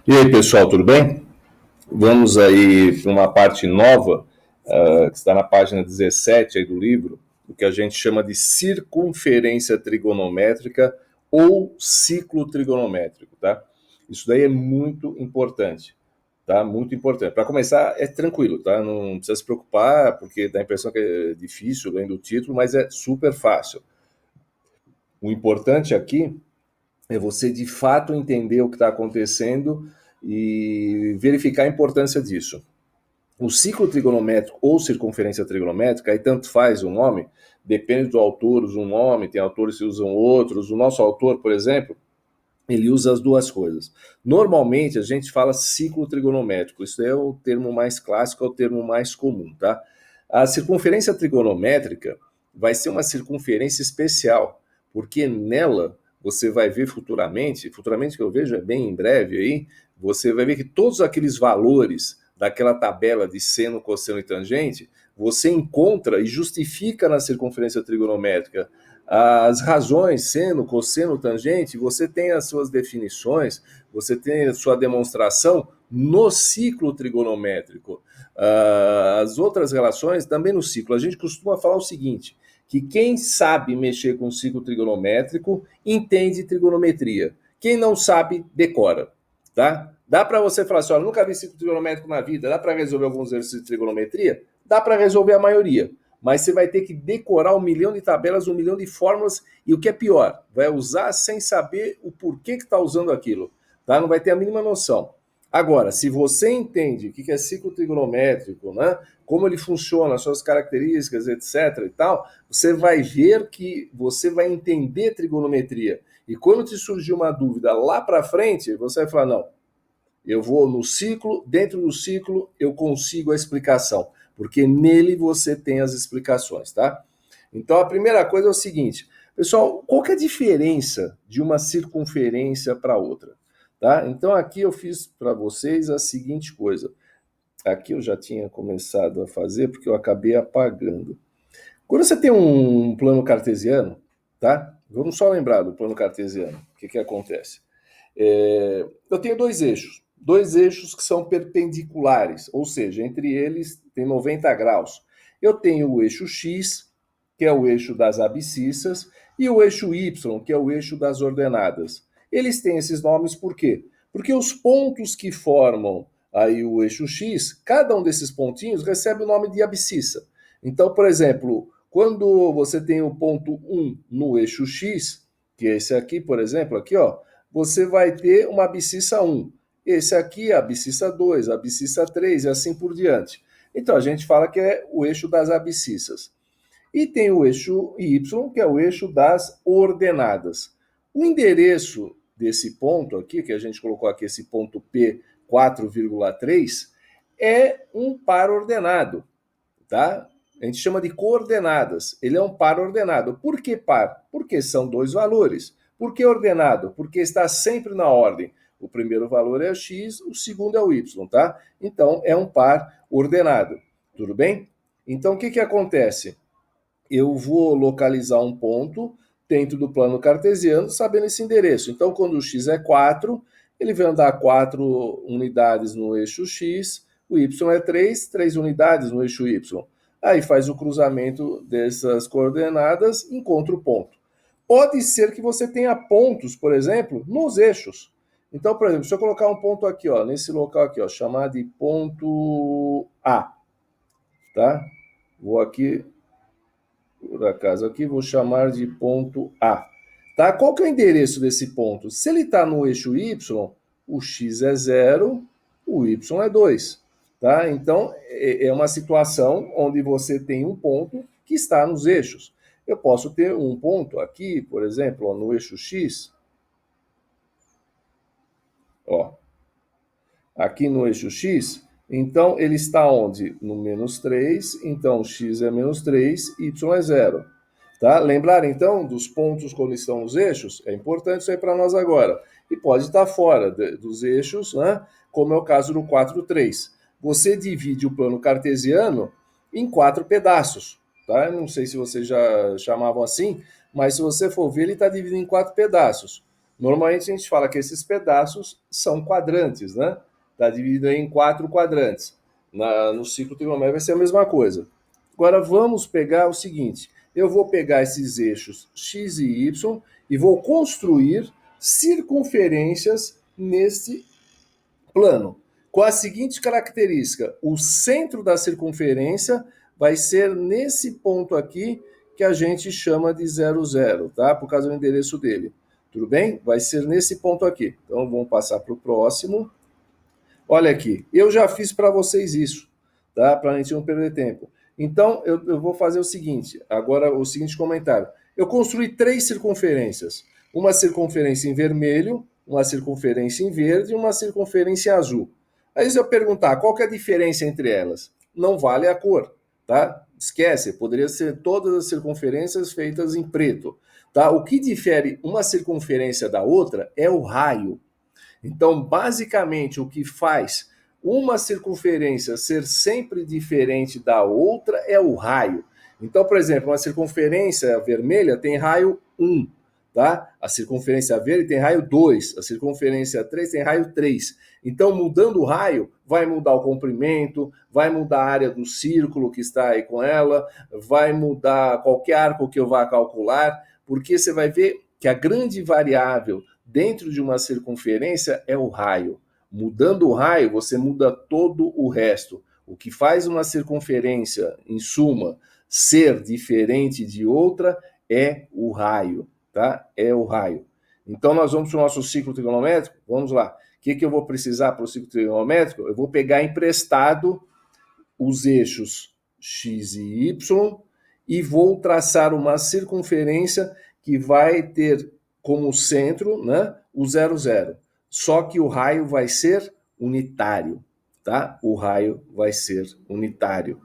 E aí, pessoal, tudo bem? Vamos aí para uma parte nova, que está na página 17 aí do livro, o que a gente chama de circunferência trigonométrica ou ciclo trigonométrico, tá? Isso daí é muito importante, tá? Muito importante. Para começar, é tranquilo, tá? Não precisa se preocupar, porque dá a impressão que é difícil lendo o título, mas é super fácil. O importante aqui é você de fato entender o que está acontecendo e verificar a importância disso. O ciclo trigonométrico ou circunferência trigonométrica, aí tanto faz o nome, depende do autor, usa um nome, tem autores que usam outros. O nosso autor, por exemplo, ele usa as duas coisas. Normalmente a gente fala ciclo trigonométrico, isso é o termo mais clássico, é o termo mais comum, tá? A circunferência trigonométrica vai ser uma circunferência especial, porque nela você vai ver futuramente que eu vejo é bem em breve aí, você vai ver que todos aqueles valores daquela tabela de seno, cosseno e tangente, você encontra e justifica na circunferência trigonométrica as razões, seno, cosseno, tangente, você tem as suas definições, você tem a sua demonstração no ciclo trigonométrico. As outras relações também no ciclo. A gente costuma falar o seguinte, que quem sabe mexer com o ciclo trigonométrico entende trigonometria. Quem não sabe, decora. Tá? Dá para você falar assim, olha, nunca vi ciclo trigonométrico na vida, dá para resolver alguns exercícios de trigonometria? Dá para resolver a maioria, mas você vai ter que decorar 1 milhão de tabelas, 1 milhão de fórmulas, e o que é pior, vai usar sem saber o porquê que está usando aquilo, tá? Não vai ter a mínima noção. Agora, se você entende o que é ciclo trigonométrico, né? Como ele funciona, suas características, etc. e tal, você vai ver que você vai entender trigonometria. E quando te surgir uma dúvida lá para frente, você vai falar, não, eu vou no ciclo, dentro do ciclo eu consigo a explicação, porque nele você tem as explicações, tá? Então a primeira coisa é o seguinte, pessoal, qual que é a diferença de uma circunferência para outra? Tá? Então aqui eu fiz para vocês a seguinte coisa. Aqui eu já tinha começado a fazer porque eu acabei apagando. Quando você tem um plano cartesiano, tá? Vamos só lembrar do plano cartesiano. O que acontece? Eu tenho dois eixos que são perpendiculares, ou seja, entre eles tem 90 graus. Eu tenho o eixo X, que é o eixo das abscissas, e o eixo Y, que é o eixo das ordenadas. Eles têm esses nomes por quê? Porque os pontos que formam aí o eixo X, cada um desses pontinhos recebe o nome de abscissa. Então, por exemplo, quando você tem o ponto 1 no eixo X, que é esse aqui, por exemplo, aqui, ó, você vai ter uma abscissa 1. Esse aqui é a abscissa 2, a abscissa 3 e assim por diante. Então a gente fala que é o eixo das abscissas. E tem o eixo Y, que é o eixo das ordenadas. O endereço desse ponto aqui, que a gente colocou aqui esse ponto P 4,3, é um par ordenado, tá? A gente chama de coordenadas. Ele é um par ordenado. Por que par? Porque são dois valores. Por que ordenado? Porque está sempre na ordem. O primeiro valor é o x, o segundo é o y, tá? Então, é um par ordenado. Tudo bem? Então, o que acontece? Eu vou localizar um ponto dentro do plano cartesiano sabendo esse endereço. Então, quando o x é 4, ele vai andar 4 unidades no eixo x, o y é 3, 3 unidades no eixo y. Aí faz o cruzamento dessas coordenadas, encontra o ponto. Pode ser que você tenha pontos, por exemplo, nos eixos. Então, por exemplo, se eu colocar um ponto aqui, ó, nesse local aqui, ó, chamar de ponto A, tá? Vou aqui, por acaso aqui, vou chamar de ponto A. Tá? Qual que é o endereço desse ponto? Se ele está no eixo Y, o x é 0, o y é 2. Tá? Então, é uma situação onde você tem um ponto que está nos eixos. Eu posso ter um ponto aqui, por exemplo, ó, no eixo X. Ó, aqui no eixo X, então ele está onde? No menos 3, então x é menos 3, y é 0. Tá? Lembrar então dos pontos quando estão nos eixos? É importante isso aí para nós agora. E pode estar fora dos eixos, né? Como é o caso do 4,3. Você divide o plano cartesiano em 4 pedaços. Tá? Eu não sei se vocês já chamavam assim, mas se você for ver, ele está dividido em 4 pedaços. Normalmente a gente fala que esses pedaços são quadrantes, né? Está dividido em 4 quadrantes. No ciclo trigonométrico vai ser a mesma coisa. Agora vamos pegar o seguinte: eu vou pegar esses eixos x e y e vou construir circunferências nesse plano. Com a seguinte característica: o centro da circunferência vai ser nesse ponto aqui que a gente chama de 0, 0, tá? Por causa do endereço dele. Tudo bem? Vai ser nesse ponto aqui. Então vamos passar para o próximo. Olha aqui, eu já fiz para vocês isso, tá? Para a gente não perder tempo. Então eu vou fazer o seguinte, agora o seguinte comentário. Eu construí 3 circunferências. Uma circunferência em vermelho, uma circunferência em verde e uma circunferência em azul. Aí se eu perguntar qual que é a diferença entre elas, não vale a cor, tá? Esquece, poderia ser todas as circunferências feitas em preto, tá? O que difere uma circunferência da outra é o raio. Então, basicamente, o que faz uma circunferência ser sempre diferente da outra é o raio. Então, por exemplo, uma circunferência vermelha tem raio 1, tá? A circunferência verde tem raio 2, a circunferência 3 tem raio 3. Então, mudando o raio, vai mudar o comprimento, vai mudar a área do círculo que está aí com ela, vai mudar qualquer arco que eu vá calcular, porque você vai ver que a grande variável dentro de uma circunferência é o raio. Mudando o raio, você muda todo o resto. O que faz uma circunferência, em suma, ser diferente de outra é o raio, tá? É o raio. Então, nós vamos para o nosso ciclo trigonométrico? Vamos lá. O que eu vou precisar para o ciclo trigonométrico? Eu vou pegar emprestado os eixos x e y e vou traçar uma circunferência que vai ter como centro, né, o 0, 0. Só que o raio vai ser unitário, tá? O raio vai ser unitário.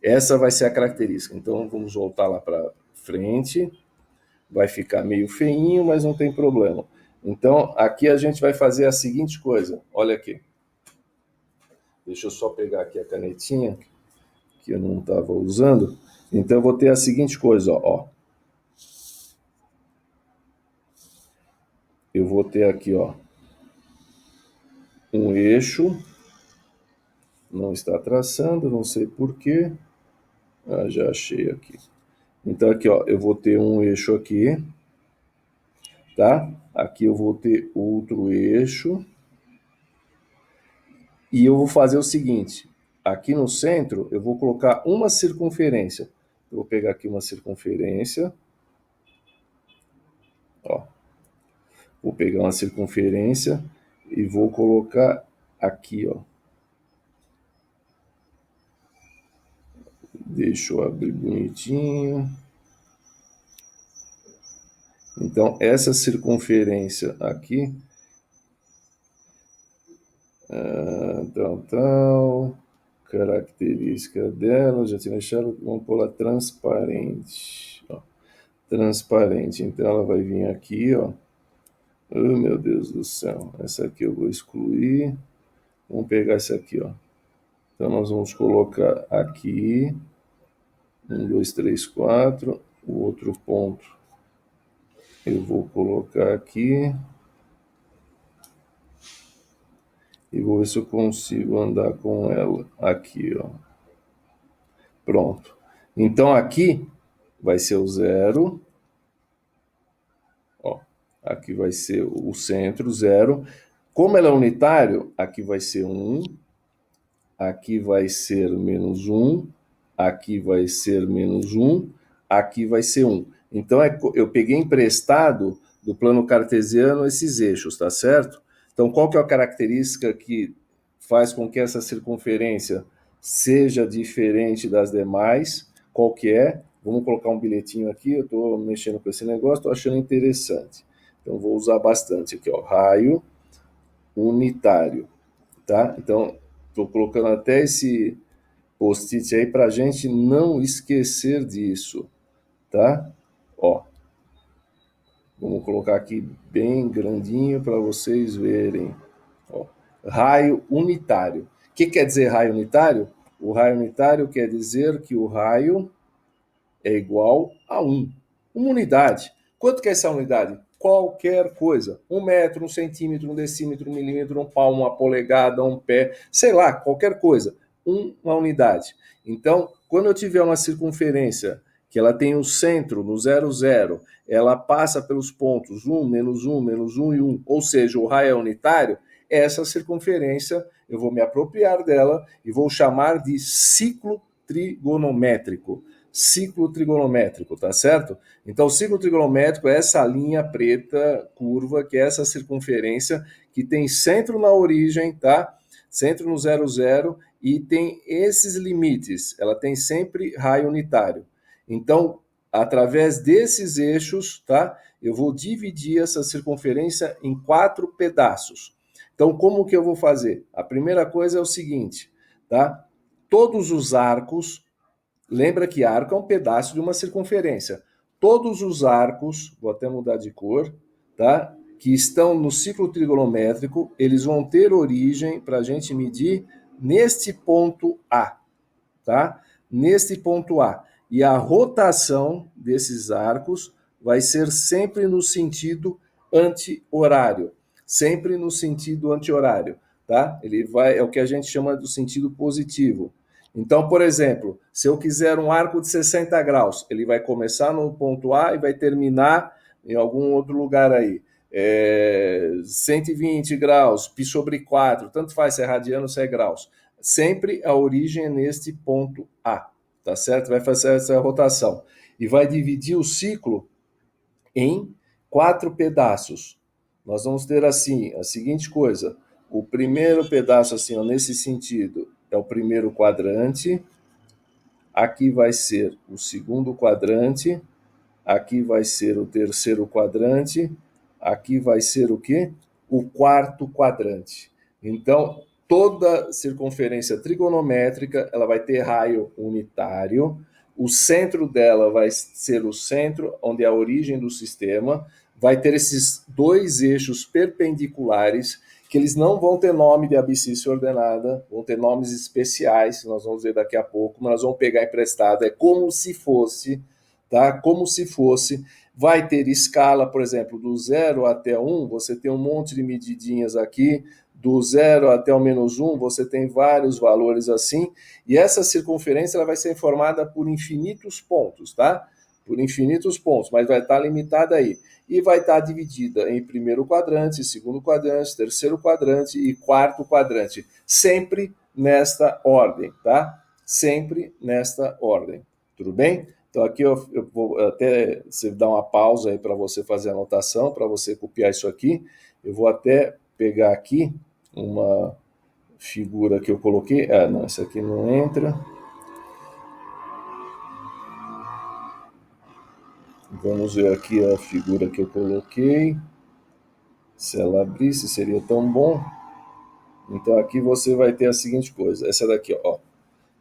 Essa vai ser a característica. Então, vamos voltar lá para frente. Vai ficar meio feinho, mas não tem problema. Então, aqui a gente vai fazer a seguinte coisa. Olha aqui. Deixa eu só pegar aqui a canetinha, que eu não estava usando. Então, eu vou ter a seguinte coisa, ó. Eu vou ter aqui, ó, um eixo. Não está traçando, não sei porquê. Ah, já achei aqui. Então, aqui, ó, eu vou ter um eixo aqui, tá? Aqui eu vou ter outro eixo. E eu vou fazer o seguinte, aqui no centro eu vou colocar uma circunferência. Eu vou pegar aqui uma circunferência. Ó. Vou pegar uma circunferência e vou colocar aqui, ó. Deixa eu abrir bonitinho. Então, essa circunferência aqui, característica dela, já tinha deixado, vamos pôr lá transparente. Ó. Transparente, então ela vai vir aqui, ó. Oh, meu Deus do céu, essa aqui eu vou excluir. Vamos pegar essa aqui, ó. Então, nós vamos colocar aqui, 1, 2, 3, 4, o outro ponto eu vou colocar aqui, e vou ver se eu consigo andar com ela aqui, ó. Pronto. Então, aqui vai ser o 0, ó, aqui vai ser o centro, 0. Como ela é unitário, aqui vai ser 1, aqui vai ser menos 1, aqui vai ser menos 1, aqui vai ser 1. Então, eu peguei emprestado do plano cartesiano esses eixos, tá certo? Então, qual que é a característica que faz com que essa circunferência seja diferente das demais? Qual que é? Vamos colocar um bilhetinho aqui, eu estou mexendo com esse negócio, estou achando interessante. Então, vou usar bastante aqui, ó, raio unitário, tá? Então, estou colocando até esse post-it aí para a gente não esquecer disso, tá? Ó, vamos colocar aqui bem grandinho para vocês verem. Ó, raio unitário. O que quer dizer raio unitário? O raio unitário quer dizer que o raio é igual a 1. Uma unidade. Quanto que é essa unidade? qualquer coisa. 1 metro, 1 centímetro, 1 decímetro, 1 milímetro, 1 palmo, 1 polegada, 1 pé, sei lá, qualquer coisa. Uma unidade. Então, quando eu tiver uma circunferência que ela tem um centro no 0, 0, ela passa pelos pontos 1, menos 1, menos 1 e 1, ou seja, o raio é unitário, essa circunferência eu vou me apropriar dela e vou chamar de ciclo trigonométrico. Ciclo trigonométrico, tá certo? Então, o ciclo trigonométrico é essa linha preta curva, que é essa circunferência que tem centro na origem, tá? Centro no 0, 0 e tem esses limites. Ela tem sempre raio unitário. Então, através desses eixos, tá? Eu vou dividir essa circunferência em 4 pedaços. Então, como que eu vou fazer? A primeira coisa é o seguinte, tá? Todos os arcos, lembra que arco é um pedaço de uma circunferência. Todos os arcos, vou até mudar de cor, tá? Que estão no ciclo trigonométrico, eles vão ter origem para a gente medir neste ponto A, tá? Neste ponto A. E a rotação desses arcos vai ser sempre no sentido anti-horário. Sempre no sentido anti-horário, tá? Ele vai, é o que a gente chama do sentido positivo. Então, por exemplo, se eu quiser um arco de 60 graus, ele vai começar no ponto A e vai terminar em algum outro lugar aí. 120 graus, π sobre 4, tanto faz se é radiano ou se é graus. Sempre a origem é neste ponto A, tá certo? Vai fazer essa rotação. E vai dividir o ciclo em 4 pedaços. Nós vamos ter assim, a seguinte coisa. O primeiro pedaço, assim, ó, nesse sentido, é o primeiro quadrante. Aqui vai ser o segundo quadrante. Aqui vai ser o terceiro quadrante. Aqui vai ser o quê? O quarto quadrante. Então, toda circunferência trigonométrica, ela vai ter raio unitário. O centro dela vai ser o centro, onde é a origem do sistema. Vai ter esses 2 eixos perpendiculares, que eles não vão ter nome de abscissa ordenada, vão ter nomes especiais, que nós vamos ver daqui a pouco, mas nós vamos pegar emprestado. É como se fosse, tá? Como se fosse. Vai ter escala, por exemplo, do 0 até 1, você tem um monte de medidinhas aqui, do 0 até o menos 1, você tem vários valores assim, e essa circunferência ela vai ser formada por infinitos pontos, tá? Por infinitos pontos, mas vai estar limitada aí. E vai estar dividida em primeiro quadrante, segundo quadrante, terceiro quadrante e quarto quadrante. Sempre nesta ordem, tá? Sempre nesta ordem. Tudo bem? Então aqui eu vou até você dar uma pausa aí para você fazer a anotação, para você copiar isso aqui. Eu vou até pegar aqui uma figura que eu coloquei. Ah, não, essa aqui não entra. Vamos ver aqui a figura que eu coloquei. Se ela abrisse, seria tão bom. Então aqui você vai ter a seguinte coisa. Essa daqui, ó.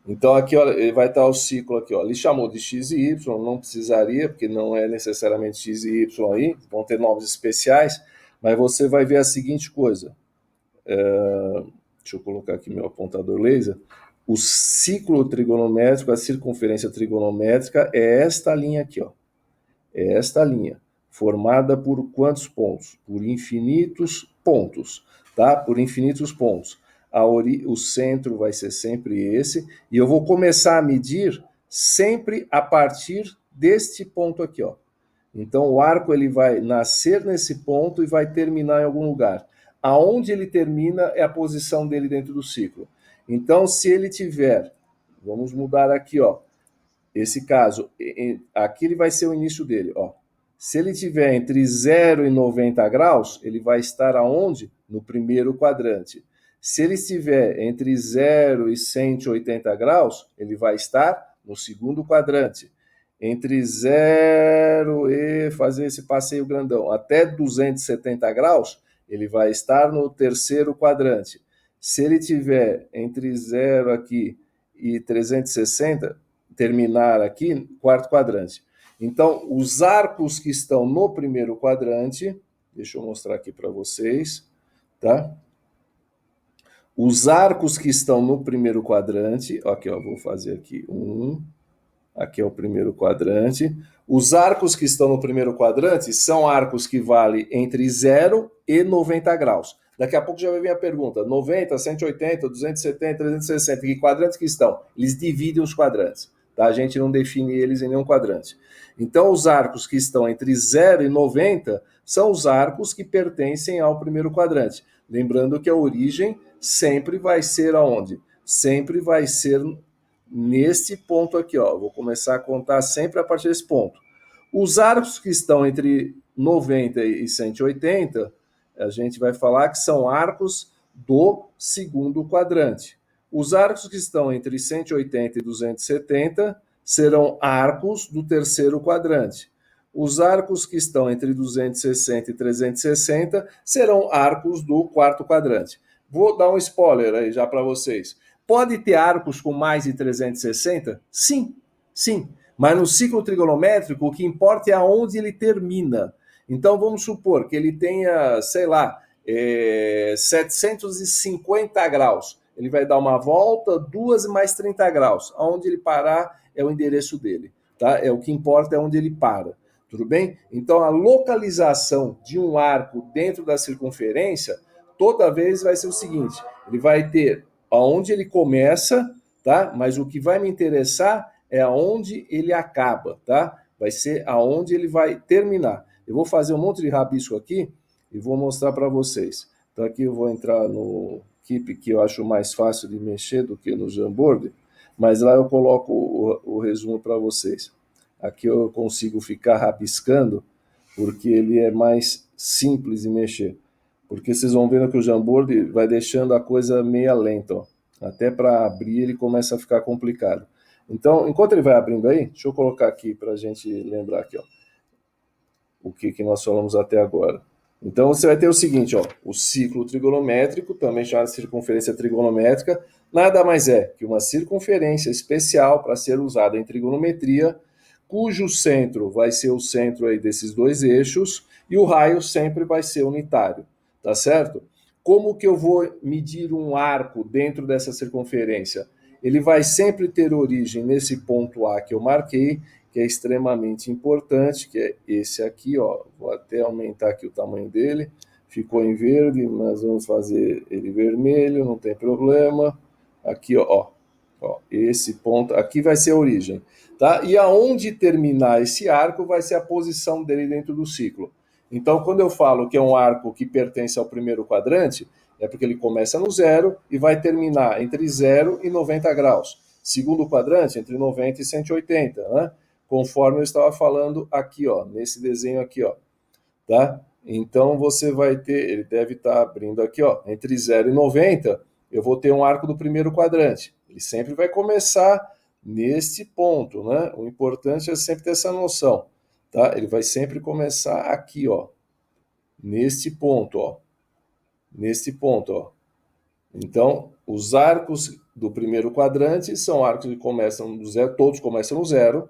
Então aqui, ó, ele vai estar o ciclo aqui, ó. Ele chamou de x e y, não precisaria, porque não é necessariamente x e y aí, vão ter nomes especiais, mas você vai ver a seguinte coisa. Deixa eu colocar aqui meu apontador laser. O ciclo trigonométrico, a circunferência trigonométrica é esta linha aqui, ó. É esta linha, formada por quantos pontos? Por infinitos pontos, tá? Por infinitos pontos. O centro vai ser sempre esse, e eu vou começar a medir sempre a partir deste ponto aqui, ó. Então o arco ele vai nascer nesse ponto e vai terminar em algum lugar. Aonde ele termina é a posição dele dentro do ciclo. Então se ele tiver, vamos mudar aqui, ó. Esse caso, aqui ele vai ser o início dele, ó. Se ele tiver entre 0 e 90 graus, ele vai estar aonde? No primeiro quadrante. Se ele estiver entre 0 e 180 graus, ele vai estar no segundo quadrante. Entre 0 e fazer esse passeio grandão até 270 graus, ele vai estar no terceiro quadrante. Se ele tiver entre 0 aqui e 360, terminar aqui, quarto quadrante. Então, os arcos que estão no primeiro quadrante, deixa eu mostrar aqui para vocês, tá? Os arcos que estão no primeiro quadrante, aqui, ó, vou fazer aqui 1, Aqui é o primeiro quadrante. Os arcos que estão no primeiro quadrante são arcos que valem entre 0 e 90 graus. Daqui a pouco já vai vir a pergunta: 90, 180, 270, 360, que quadrantes que estão? Eles dividem os quadrantes, tá? A gente não define eles em nenhum quadrante. Então, os arcos que estão entre 0 e 90 são os arcos que pertencem ao primeiro quadrante. Lembrando que a origem sempre vai ser aonde? Sempre vai ser neste ponto aqui, ó. Vou começar a contar sempre a partir desse ponto. Os arcos que estão entre 90 e 180, a gente vai falar que são arcos do segundo quadrante. Os arcos que estão entre 180 e 270 serão arcos do terceiro quadrante. Os arcos que estão entre 260 e 360 serão arcos do quarto quadrante. Vou dar um spoiler aí já para vocês. Pode ter arcos com mais de 360? Sim, sim. Mas no ciclo trigonométrico, o que importa é aonde ele termina. Então, vamos supor que ele tenha, sei lá, 750 graus. Ele vai dar uma volta, 2 mais 30 graus. Aonde ele parar é o endereço dele. Tá? O que importa é onde ele para. Tudo bem? Então, a localização de um arco dentro da circunferência, toda vez vai ser o seguinte: ele vai ter aonde ele começa, tá? Mas o que vai me interessar é aonde ele acaba, tá? Vai ser aonde ele vai terminar. Eu vou fazer um monte de rabisco aqui e vou mostrar para vocês. Então aqui eu vou entrar no Keep, que eu acho mais fácil de mexer do que no Jamboard, mas lá eu coloco o resumo para vocês. Aqui eu consigo ficar rabiscando, porque ele é mais simples de mexer. Porque vocês vão vendo que o Jamboard vai deixando a coisa meia lenta, ó. Até para abrir ele começa a ficar complicado. Então, enquanto ele vai abrindo aí, deixa eu colocar aqui para a gente lembrar aqui, ó, o que nós falamos até agora. Então, você vai ter o seguinte, ó, o ciclo trigonométrico, também chamado de circunferência trigonométrica, nada mais é que uma circunferência especial para ser usada em trigonometria, cujo centro vai ser o centro aí desses dois eixos e o raio sempre vai ser unitário, tá certo? Como que eu vou medir um arco dentro dessa circunferência? Ele vai sempre ter origem nesse ponto A que eu marquei, que é extremamente importante, que é esse aqui, ó. Vou até aumentar aqui o tamanho dele. Ficou em verde, mas vamos fazer ele vermelho, não tem problema. Aqui, ó, esse ponto aqui vai ser a origem, tá? E aonde terminar esse arco vai ser a posição dele dentro do ciclo. Então, quando eu falo que é um arco que pertence ao primeiro quadrante, é porque ele começa no 0 e vai terminar entre 0 e 90 graus. Segundo quadrante, entre 90 e 180, né? Conforme eu estava falando aqui, ó, nesse desenho aqui, ó, tá? Então, você vai ter, ele deve estar abrindo aqui, ó, entre 0 e 90, eu vou ter um arco do primeiro quadrante. Ele sempre vai começar neste ponto, né? O importante é sempre ter essa noção, tá? Ele vai sempre começar aqui, ó, neste ponto, ó. Neste ponto, ó. Então, os arcos do primeiro quadrante são arcos que começam no zero, todos começam no 0,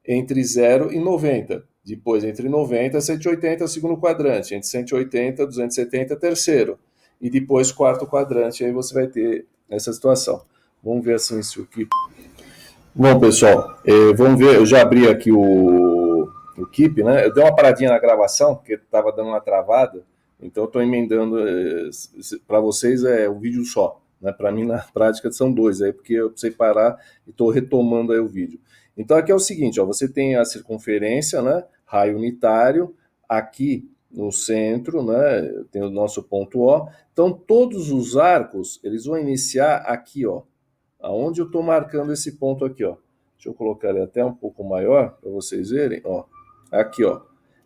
entre 0 e 90. Depois, entre 90 e 180, segundo quadrante. Entre 180 e 270, terceiro. E depois, quarto quadrante, aí você vai ter essa situação. Vamos ver assim se o Keep. Bom, pessoal, vamos ver. Eu já abri aqui o Keep, né? Eu dei uma paradinha na gravação, porque estava dando uma travada. Então, eu estou emendando. Para vocês é um vídeo só. Né? Para mim, na prática, são dois. Aí, porque eu precisei parar e estou retomando aí o vídeo. Então, aqui é o seguinte, ó, você tem a circunferência, né, raio unitário, aqui no centro, né, tem o nosso ponto O. Então, todos os arcos, eles vão iniciar aqui, ó, aonde eu estou marcando esse ponto aqui, ó. Deixa eu colocar ele até um pouco maior, para vocês verem, ó, aqui, ó.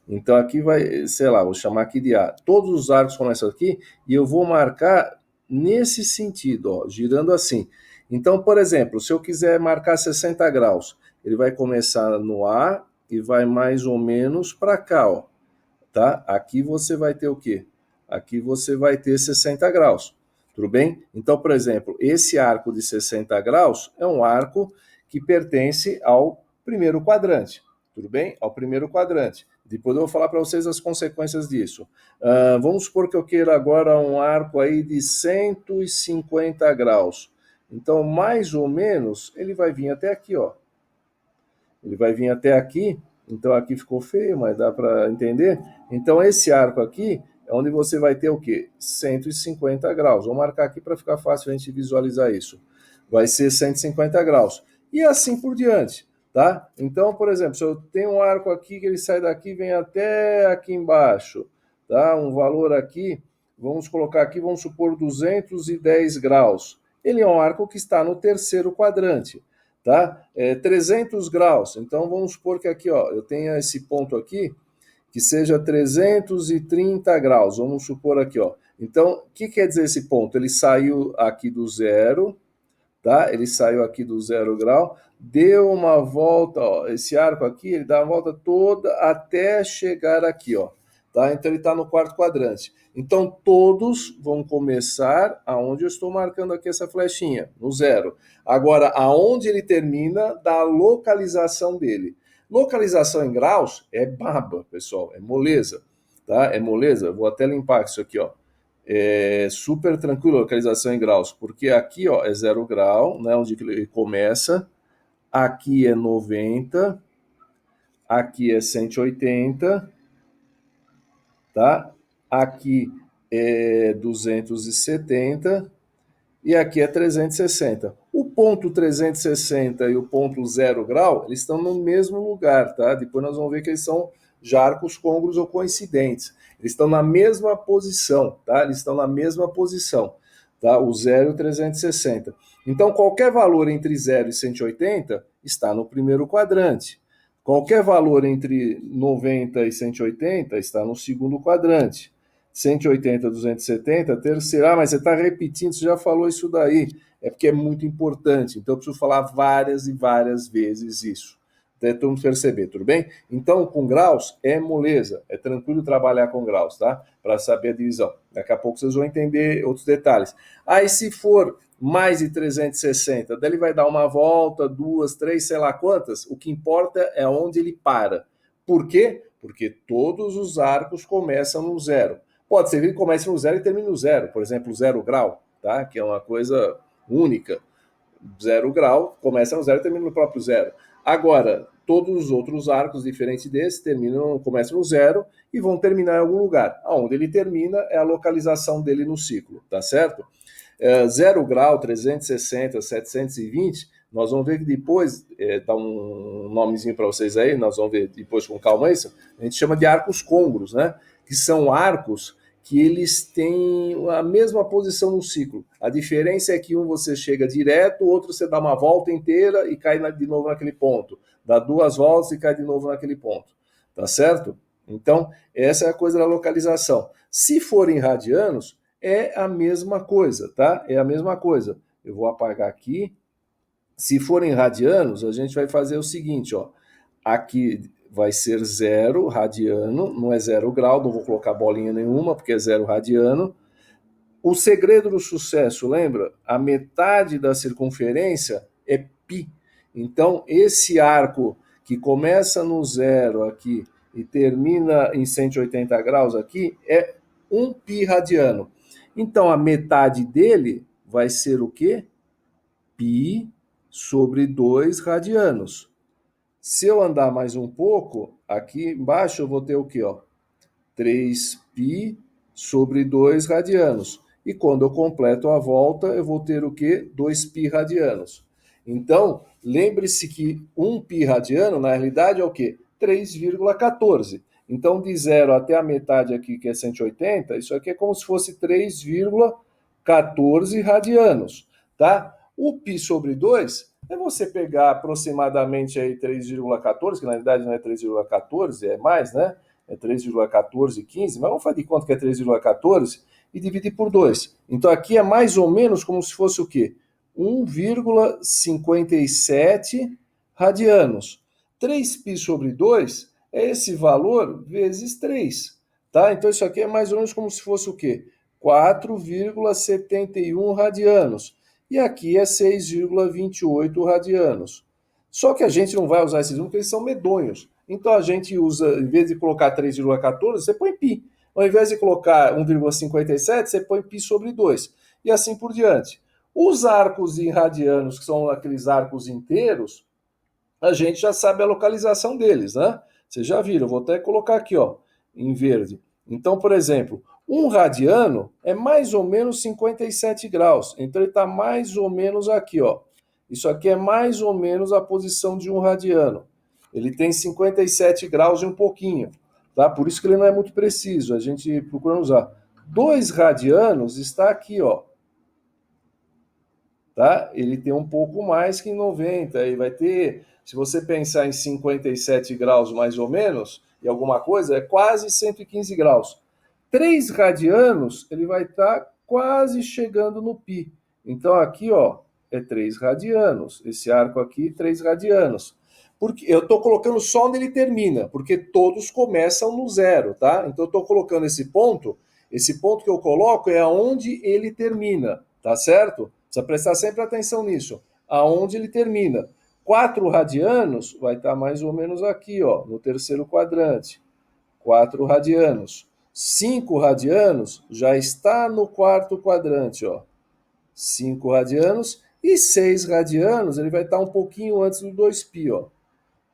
Então, aqui vai, sei lá, vou chamar aqui de A. Todos os arcos começam aqui e eu vou marcar nesse sentido, ó, girando assim. Então, por exemplo, se eu quiser marcar 60 graus, ele vai começar no A e vai mais ou menos para cá, ó, tá? Aqui você vai ter o quê? Aqui você vai ter 60 graus, tudo bem? Então, por exemplo, esse arco de 60 graus é um arco que pertence ao primeiro quadrante, tudo bem? Ao primeiro quadrante. Depois eu vou falar para vocês as consequências disso. Vamos supor que eu queira agora um arco aí de 150 graus. Então, mais ou menos, ele vai vir até aqui, ó. Ele vai vir até aqui, então aqui ficou feio, mas dá para entender. Então esse arco aqui é onde você vai ter o quê? 150 graus. Vou marcar aqui para ficar fácil a gente visualizar isso. Vai ser 150 graus. E assim por diante, tá? Então, por exemplo, se eu tenho um arco aqui que ele sai daqui e vem até aqui embaixo, tá? Um valor aqui, vamos colocar aqui, vamos supor 210 graus. Ele é um arco que está no terceiro quadrante, tá? 300 graus. Então, vamos supor que aqui, ó, eu tenha esse ponto aqui, que seja 330 graus. Vamos supor aqui, ó. Então, o que quer dizer esse ponto? Ele saiu aqui do zero, tá? Ele saiu aqui do 0 grau, deu uma volta, ó, esse arco aqui, ele dá a volta toda até chegar aqui, ó, tá? Então ele está no quarto quadrante. Então todos vão começar aonde eu estou marcando aqui essa flechinha, no zero. Agora, aonde ele termina, da localização dele. Localização em graus é baba, pessoal, é moleza, tá? É moleza. Vou até limpar isso aqui, ó. É super tranquilo a localização em graus, porque aqui, ó, é 0 grau, né, onde ele começa, aqui é 90, aqui é 180, tá? Aqui é 270 e aqui é 360. O ponto 360 e o ponto 0 grau, eles estão no mesmo lugar, tá? Depois nós vamos ver que eles são já arcos côngruos ou coincidentes. Eles estão na mesma posição, tá? Eles estão na mesma posição, tá? O 0 e o 360. Então, qualquer valor entre 0 e 180 está no primeiro quadrante. Qualquer valor entre 90 e 180 está no segundo quadrante. 180, 270, terceiro. Ah, mas você está repetindo, você já falou isso daí. É porque é muito importante. Então, eu preciso falar várias e várias vezes isso. Até todo mundo perceber, tudo bem? Então, com graus, é moleza. É tranquilo trabalhar com graus, tá? Para saber a divisão. Daqui a pouco vocês vão entender outros detalhes. Aí, se for mais de 360, daí ele vai dar uma volta, duas, três, sei lá quantas. O que importa é onde ele para. Por quê? Porque todos os arcos começam no zero. Pode ser que ele comece no zero e termine no zero. Por exemplo, 0 grau, tá? Que é uma coisa única. 0 grau, começa no zero e termina no próprio zero. Agora, todos os outros arcos diferentes desse começam no zero e vão terminar em algum lugar. Aonde ele termina é a localização dele no ciclo, tá certo? 0 grau, 360, 720, nós vamos ver que depois, dá um nomezinho para vocês aí, nós vamos ver depois com calma isso, a gente chama de arcos côngruos, né? Que são arcos que eles têm a mesma posição no ciclo. A diferença é que um você chega direto, o outro você dá uma volta inteira e cai de novo naquele ponto. Dá duas voltas e cai de novo naquele ponto. Tá certo? Então, essa é a coisa da localização. Se forem radianos, é a mesma coisa, tá? É a mesma coisa. Eu vou apagar aqui. Se forem radianos, a gente vai fazer o seguinte, ó. Aqui vai ser 0 radiano, não é 0 grau, não vou colocar bolinha nenhuma, porque é 0 radiano. O segredo do sucesso, lembra? A metade da circunferência é π. Então, esse arco que começa no 0 aqui e termina em 180 graus aqui é 1π radiano. Então, a metade dele vai ser o quê? π sobre 2 radianos. Se eu andar mais um pouco, aqui embaixo eu vou ter o quê? Ó? 3π sobre 2 radianos. E quando eu completo a volta, eu vou ter o quê? 2π radianos. Então, lembre-se que 1π radiano, na realidade, é o quê? 3,14. Então, de 0 até a metade aqui, que é 180, isso aqui é como se fosse 3,14 radianos, tá? O π sobre 2 é você pegar aproximadamente aí 3,14, que na realidade não é 3,14, é mais, né? É 3,1415, mas vamos fazer de conta que é 3,14 e dividir por 2. Então aqui é mais ou menos como se fosse o quê? 1,57 radianos. 3π sobre 2 é esse valor vezes 3, tá? Então isso aqui é mais ou menos como se fosse o quê? 4,71 radianos. E aqui é 6,28 radianos. Só que a gente não vai usar esses números porque eles são medonhos. Então a gente usa, em vez de colocar 3,14, você põe π. Ao invés de colocar 1,57, você põe π sobre 2. E assim por diante. Os arcos em radianos, que são aqueles arcos inteiros, a gente já sabe a localização deles, né? Vocês já viram, eu vou até colocar aqui, ó, em verde. Então, por exemplo, um radiano é mais ou menos 57 graus. Então, ele está mais ou menos aqui, ó. Isso aqui é mais ou menos a posição de um radiano. Ele tem 57 graus e um pouquinho, tá? Por isso que ele não é muito preciso. A gente procura usar. 2 radianos está aqui, ó. Tá? Ele tem um pouco mais que 90, aí vai ter, se você pensar em 57 graus mais ou menos, e alguma coisa, é quase 115 graus. 3 radianos, ele vai estar quase chegando no π. Então aqui, ó, é 3 radianos. Esse arco aqui, 3 radianos. Porque eu estou colocando só onde ele termina, porque todos começam no zero, tá? Então eu estou colocando esse ponto que eu coloco é aonde ele termina, tá certo? Precisa prestar sempre atenção nisso. Aonde ele termina. 4 radianos vai estar mais ou menos aqui, ó, no terceiro quadrante. 4 radianos. 5 radianos já está no quarto quadrante, ó. 5 radianos. E 6 radianos, ele vai estar um pouquinho antes do 2π, ó.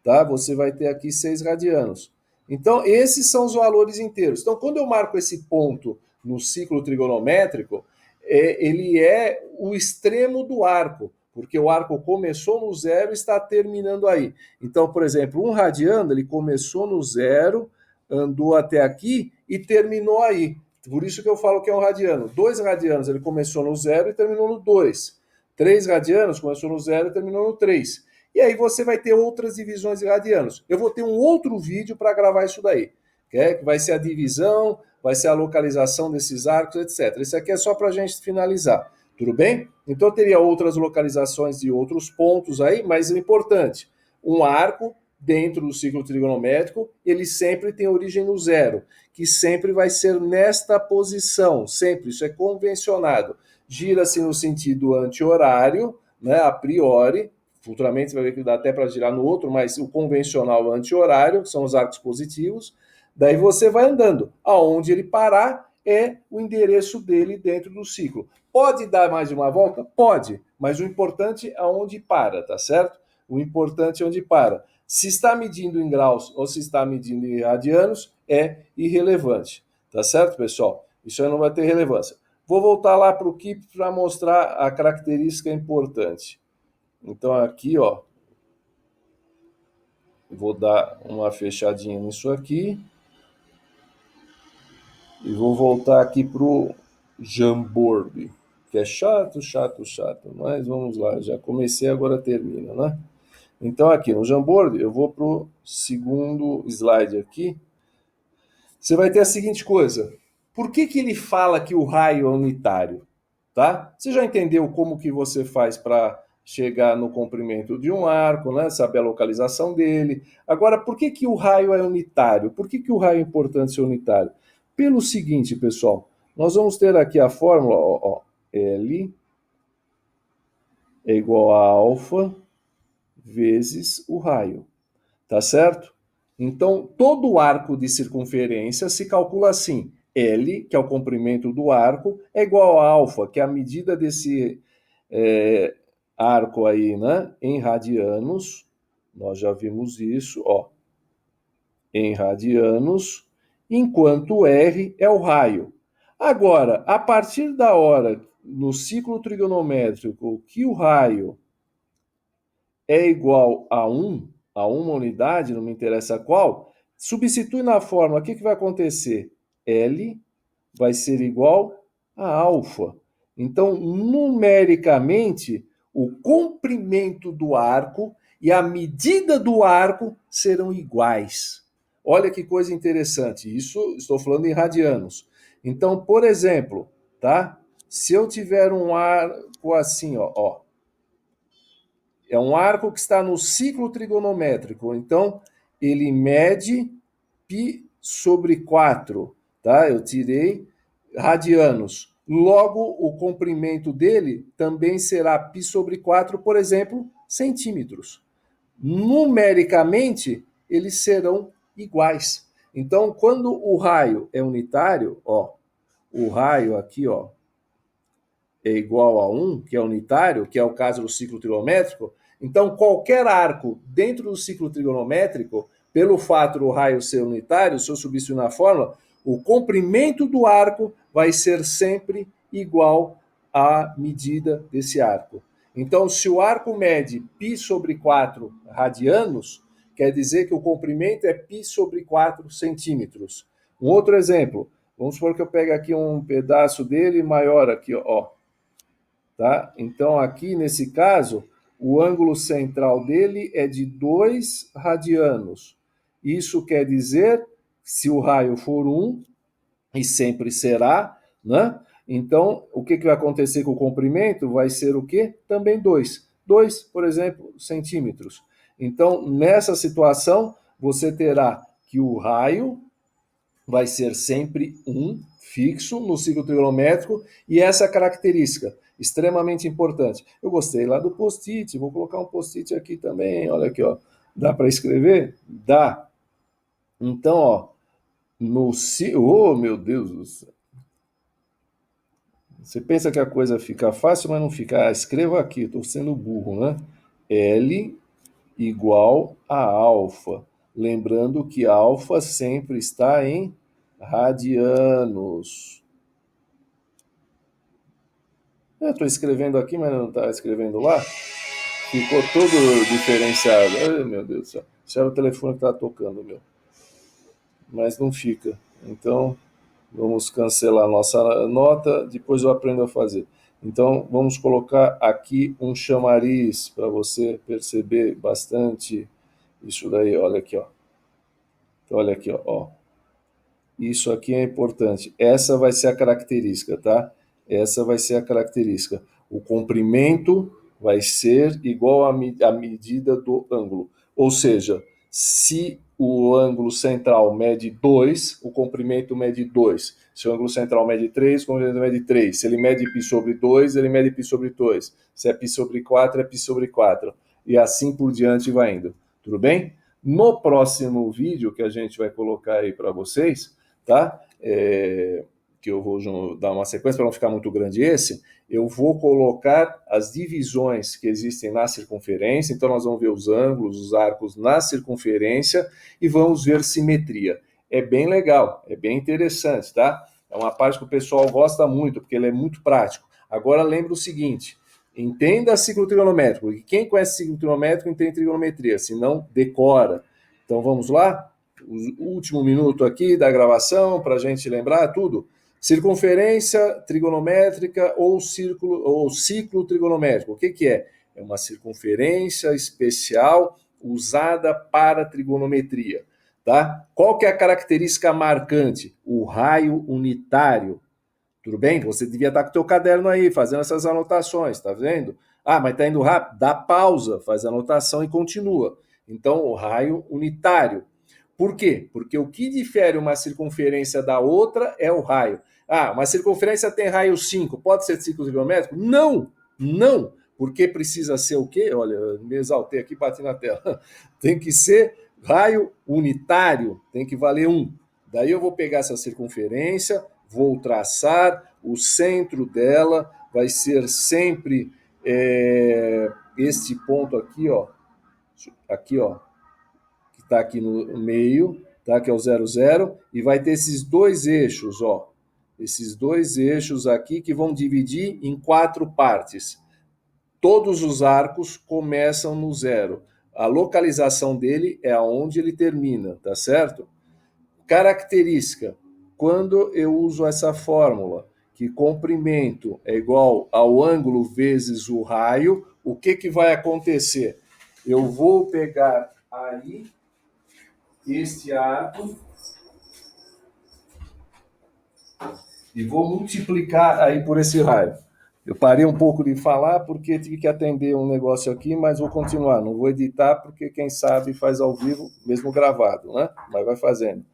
Tá? Você vai ter aqui 6 radianos. Então, esses são os valores inteiros. Então, quando eu marco esse ponto no ciclo trigonométrico, ele é o extremo do arco, porque o arco começou no zero e está terminando aí. Então, por exemplo, um radiano, ele começou no zero, andou até aqui e terminou aí. Por isso que eu falo que é um radiano. 2 radianos, ele começou no zero e terminou no 2. 3 radianos, começou no zero e terminou no 3. E aí você vai ter outras divisões de radianos. Eu vou ter um outro vídeo para gravar isso daí, que vai ser a divisão, vai ser a localização desses arcos, etc. Isso aqui é só para a gente finalizar, tudo bem? Então teria outras localizações de outros pontos aí, mas o importante, um arco dentro do ciclo trigonométrico, ele sempre tem origem no zero, que sempre vai ser nesta posição, sempre, isso é convencionado. Gira-se no sentido anti-horário, né, a priori. Futuramente você vai ver que dá até para girar no outro, mas o convencional anti-horário, que são os arcos positivos. Daí você vai andando. Aonde ele parar é o endereço dele dentro do ciclo. Pode dar mais de uma volta? Pode, mas o importante é onde para, tá certo? O importante é onde para. Se está medindo em graus ou se está medindo em radianos, é irrelevante, tá certo, pessoal? Isso aí não vai ter relevância. Vou voltar lá para o KIP para mostrar a característica importante. Então aqui, ó, vou dar uma fechadinha nisso aqui e vou voltar aqui pro Jamboard, que é chato, mas vamos lá, já comecei, agora termina, né? Então aqui no Jamboard, eu vou pro segundo slide aqui. Você vai ter a seguinte coisa: por que ele fala que o raio é unitário? Tá? Você já entendeu como que você faz para chegar no comprimento de um arco, né? Saber a localização dele. Agora, por que o raio é unitário? Por que o raio é importante ser unitário? Pelo seguinte, pessoal, nós vamos ter aqui a fórmula, ó, L é igual a alfa vezes o raio, tá certo? Então, todo arco de circunferência se calcula assim: L, que é o comprimento do arco, é igual a alfa, que é a medida desse arco aí, né, em radianos. Nós já vimos isso, ó, em radianos, enquanto R é o raio. Agora, a partir da hora, no ciclo trigonométrico, que o raio é igual a 1, a uma unidade, não me interessa qual, substitui na fórmula, o que vai acontecer? L vai ser igual a alfa. Então, numericamente, o comprimento do arco e a medida do arco serão iguais. Olha que coisa interessante. Isso estou falando em radianos. Então, por exemplo, tá? Se eu tiver um arco assim, ó, é um arco que está no ciclo trigonométrico. Então, ele mede π sobre 4, tá? Eu tirei radianos. Logo, o comprimento dele também será π sobre 4, por exemplo, centímetros. Numericamente, eles serão iguais. Então, quando o raio é unitário, ó, o raio aqui, ó, é igual a 1, que é unitário, que é o caso do ciclo trigonométrico, Então, qualquer arco dentro do ciclo trigonométrico, pelo fato do raio ser unitário, se eu substituir na fórmula, o comprimento do arco vai ser sempre igual à medida desse arco. Então, se o arco mede π sobre 4 radianos, quer dizer que o comprimento é π sobre 4 centímetros. Um outro exemplo, vamos supor que eu pegue aqui um pedaço dele maior aqui, ó. Tá? Então, aqui nesse caso, o ângulo central dele é de 2 radianos. Isso quer dizer, se o raio for 1, e sempre será, né? Então, o que vai acontecer com o comprimento? Vai ser o quê? Também 2. 2, por exemplo, centímetros. Então, nessa situação, você terá que o raio vai ser sempre 1, fixo, no ciclo trigonométrico, e essa característica, extremamente importante. Eu gostei lá do post-it, vou colocar um post-it aqui também, olha aqui, ó. Dá para escrever? Dá. Então, ó, oh, meu Deus do céu. Você pensa que a coisa fica fácil, mas não fica. Ah, escreva aqui, estou sendo burro, né? L igual a alfa. Lembrando que alfa sempre está em radianos. Eu estou escrevendo aqui, mas não está escrevendo lá. Ficou todo diferenciado. Ai, meu Deus do céu. Isso era o telefone que estava tocando, meu. Mas não fica. Então, vamos cancelar a nossa nota, depois eu aprendo a fazer. Então, vamos colocar aqui um chamariz para você perceber bastante isso daí. Olha aqui, ó. Olha aqui, ó. Isso aqui é importante. Essa vai ser a característica, tá? Essa vai ser a característica. O comprimento vai ser igual à medida do ângulo. Ou seja, se o ângulo central mede 2, o comprimento mede 2. Se o ângulo central mede 3, o comprimento mede 3. Se ele mede π sobre 2, ele mede π sobre 2. Se é π sobre 4, é π sobre 4. E assim por diante vai indo. Tudo bem? No próximo vídeo que a gente vai colocar aí para vocês, tá? Que eu vou dar uma sequência para não ficar muito grande esse, eu vou colocar as divisões que existem na circunferência, então nós vamos ver os ângulos, os arcos na circunferência e vamos ver simetria. É bem legal, é bem interessante, tá? É uma parte que o pessoal gosta muito, porque ele é muito prático. Agora lembra o seguinte, entenda ciclo trigonométrico, e quem conhece ciclo trigonométrico entende trigonometria, se não, decora. Então vamos lá? O último minuto aqui da gravação, para a gente lembrar tudo. Circunferência trigonométrica ou ciclo trigonométrico. O que é? É uma circunferência especial usada para trigonometria. Tá? Qual que é a característica marcante? O raio unitário. Tudo bem? Você devia estar com o teu caderno aí, fazendo essas anotações, tá vendo? Ah, mas está indo rápido? Dá pausa, faz a anotação e continua. Então, o raio unitário. Por quê? Porque o que difere uma circunferência da outra é o raio. Ah, uma circunferência tem raio 5, pode ser ciclo trigonométrico? Não, não. Porque precisa ser o quê? Olha, eu me exaltei aqui, bati na tela. Tem que ser raio unitário, tem que valer 1. Daí eu vou pegar essa circunferência, vou traçar, o centro dela vai ser sempre este ponto aqui, ó. Aqui, ó. Que está aqui no meio, tá? Que é o 0, 0, e vai ter esses dois eixos, ó. Esses dois eixos aqui que vão dividir em 4 partes. Todos os arcos começam no 0. A localização dele é aonde ele termina, tá certo? Característica. Quando eu uso essa fórmula, que comprimento é igual ao ângulo vezes o raio, o que vai acontecer? Eu vou pegar aí este arco e vou multiplicar aí por esse raio. Eu parei um pouco de falar porque tive que atender um negócio aqui, mas vou continuar. Não vou editar porque quem sabe faz ao vivo, mesmo gravado, né? Mas vai fazendo.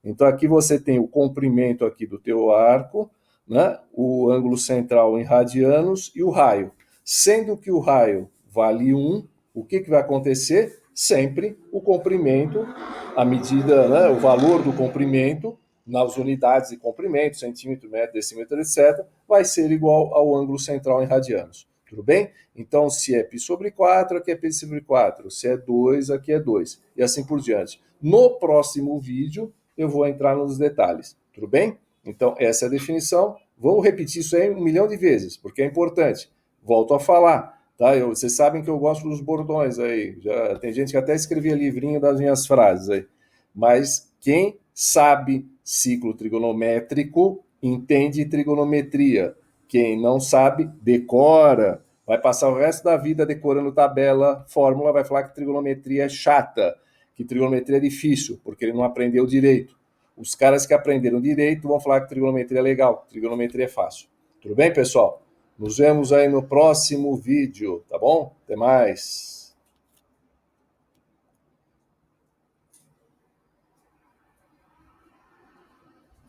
Então aqui você tem o comprimento aqui do teu arco, né? O ângulo central em radianos e o raio. Sendo que o raio vale 1, o que vai acontecer? Sempre o comprimento, a medida, né, o valor do comprimento, nas unidades de comprimento, centímetro, metro, decímetro, etc., vai ser igual ao ângulo central em radianos. Tudo bem? Então, se é π sobre 4, aqui é π sobre 4. Se é 2, aqui é 2. E assim por diante. No próximo vídeo, eu vou entrar nos detalhes. Tudo bem? Então, essa é a definição. Vou repetir isso aí 1 milhão de vezes, porque é importante. Volto a falar. Tá? Vocês sabem que eu gosto dos bordões aí. Já, tem gente que até escrevia livrinho das minhas frases aí. Mas quem sabe ciclo trigonométrico entende trigonometria. Quem não sabe, decora. Vai passar o resto da vida decorando tabela, fórmula, vai falar que trigonometria é chata, que trigonometria é difícil, porque ele não aprendeu direito. Os caras que aprenderam direito vão falar que trigonometria é legal, que trigonometria é fácil. Tudo bem, pessoal? Nos vemos aí no próximo vídeo, tá bom? Até mais.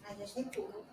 A gente tem tudo.